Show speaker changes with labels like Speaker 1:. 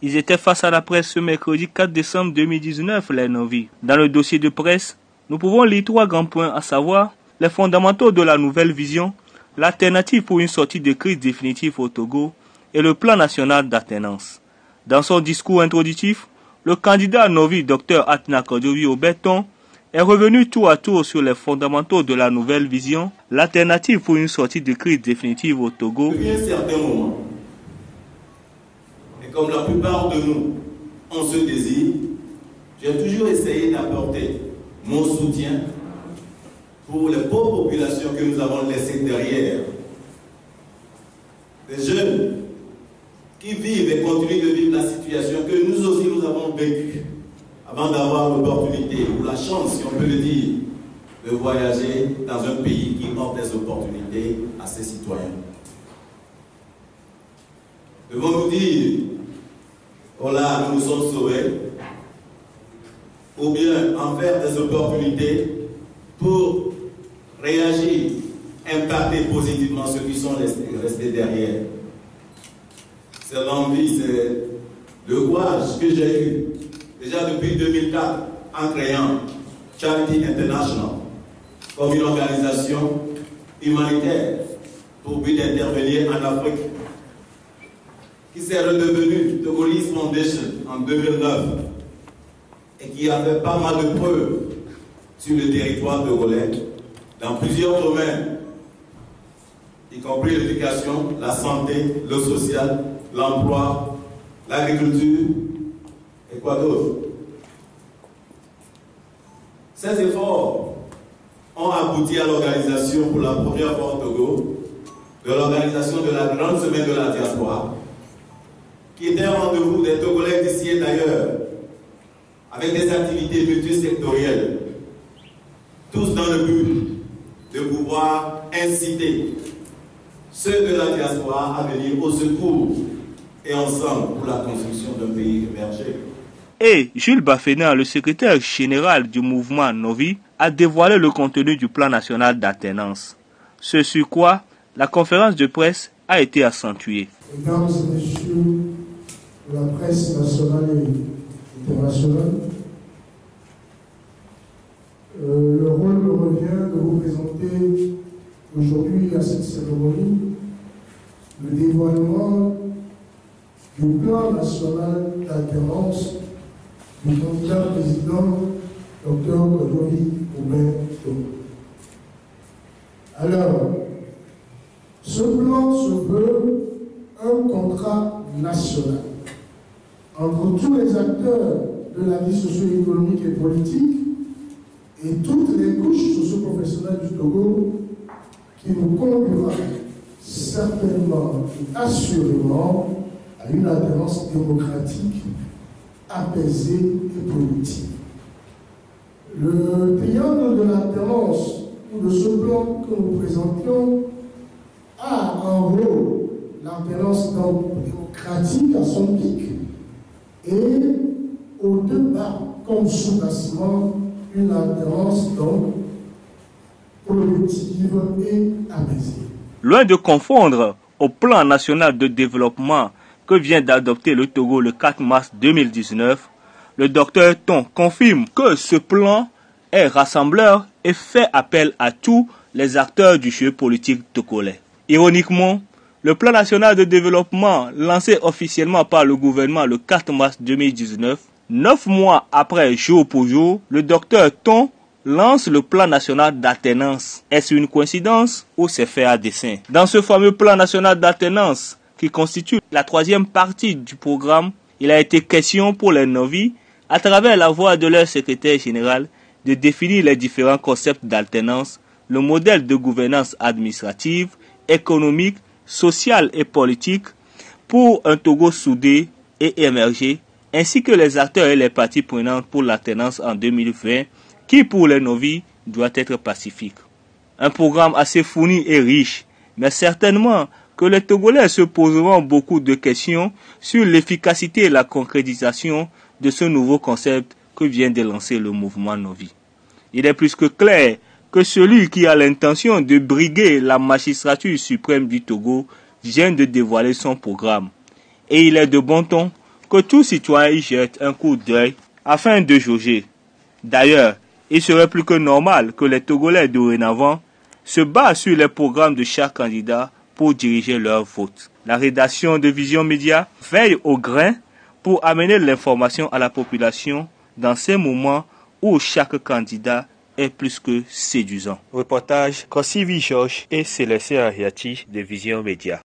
Speaker 1: Ils étaient face à la presse ce mercredi 4 décembre 2019, les Novi. Dans le dossier de presse, nous pouvons lire 3 grands points, à savoir les fondamentaux de la nouvelle vision, l'alternative pour une sortie de crise définitive au Togo et le plan national d'alternance. Dans son discours introductif, le candidat Novi, Dr Atna Kodjovi Oberton, est revenu tour à tour sur les fondamentaux de la nouvelle vision, l'alternative pour une sortie de crise définitive au Togo.
Speaker 2: Depuis un certain moment, et comme la plupart de nous ont ce désir, j'ai toujours essayé d'apporter mon soutien pour les pauvres populations que nous avons laissées derrière. Des jeunes qui vivent et continuent de vivre la situation que nous aussi nous avons vécue avant d'avoir l'opportunité ou la chance, si on peut le dire, de voyager dans un pays qui offre des opportunités à ses citoyens. Devons-nous dire, oh là, nous nous sommes sauvés, ou bien en faire des opportunités pour réagir, impacter positivement ceux qui sont restés derrière. C'est l'envie, c'est le courage que j'ai eu déjà depuis 2004 en créant Charity International comme une organisation humanitaire pour but d'intervenir en Afrique, qui s'est redevenue Togolese Foundation en 2009 et qui a fait pas mal de preuves sur le territoire togolais dans plusieurs domaines, y compris l'éducation, la santé, le social, l'emploi, l'agriculture et quoi d'autre. Ces efforts ont abouti à l'organisation pour la première fois au Togo de l'organisation de la grande semaine de la diaspora, qui était un rendez-vous des Togolais d'ici et d'ailleurs, avec des activités multisectorielles, tous dans le but de pouvoir inciter ceux de la diaspora à venir au secours et ensemble pour la construction d'un pays émergé.
Speaker 1: Et Jules Bafena, le secrétaire général du mouvement Novi, a dévoilé le contenu du plan national d'alternance. Ce sur quoi la conférence de presse a été accentuée.
Speaker 3: Mesdames et messieurs de la presse nationale et internationale, le rôle me revient de vous présenter aujourd'hui à cette cérémonie le dévoilement du plan national d'alternance du candidat président Dr Kodjovi Oberton. Alors, ce plan se veut un contrat national entre tous les acteurs de la vie socio-économique et politique et toutes les couches socio-professionnelles du Togo qui nous conduira certainement et assurément à une alternance démocratique apaisée et productive. Le triangle de l'alternance ou de ce plan que nous présentions a en rôle l'alternance démocratique à son pic et au départ comme sous-bassement une alternance donc productive et apaisée.
Speaker 1: Loin de confondre au plan national de développement que vient d'adopter le Togo le 4 mars 2019, le docteur Ton confirme que ce plan est rassembleur et fait appel à tous les acteurs du jeu politique togolais. Ironiquement, le plan national de développement lancé officiellement par le gouvernement le 4 mars 2019, 9 mois après jour pour jour, le docteur Ton lance le plan national d'alternance. Est-ce une coïncidence ou c'est fait à dessein? Dans ce fameux plan national d'alternance, qui constitue la 3e partie du programme, il a été question pour les Novi, à travers la voix de leur secrétaire général, de définir les différents concepts d'alternance, le modèle de gouvernance administrative, économique, sociale et politique pour un Togo soudé et émergé, ainsi que les acteurs et les parties prenantes pour l'alternance en 2020, qui pour les Novi doit être pacifique. Un programme assez fourni et riche, mais certainement que les Togolais se poseront beaucoup de questions sur l'efficacité et la concrétisation de ce nouveau concept que vient de lancer le mouvement Novi. Il est plus que clair que celui qui a l'intention de briguer la magistrature suprême du Togo vient de dévoiler son programme. Et il est de bon ton que tout citoyen y jette un coup d'œil afin de jauger. D'ailleurs, il serait plus que normal que les Togolais dorénavant se basent sur les programmes de chaque candidat pour diriger leur vote. La rédaction de Vision Média veille au grain pour amener l'information à la population dans ces moments où chaque candidat est plus que séduisant. Reportage Kosivi Georges et Célestin Ariati de Vision Média.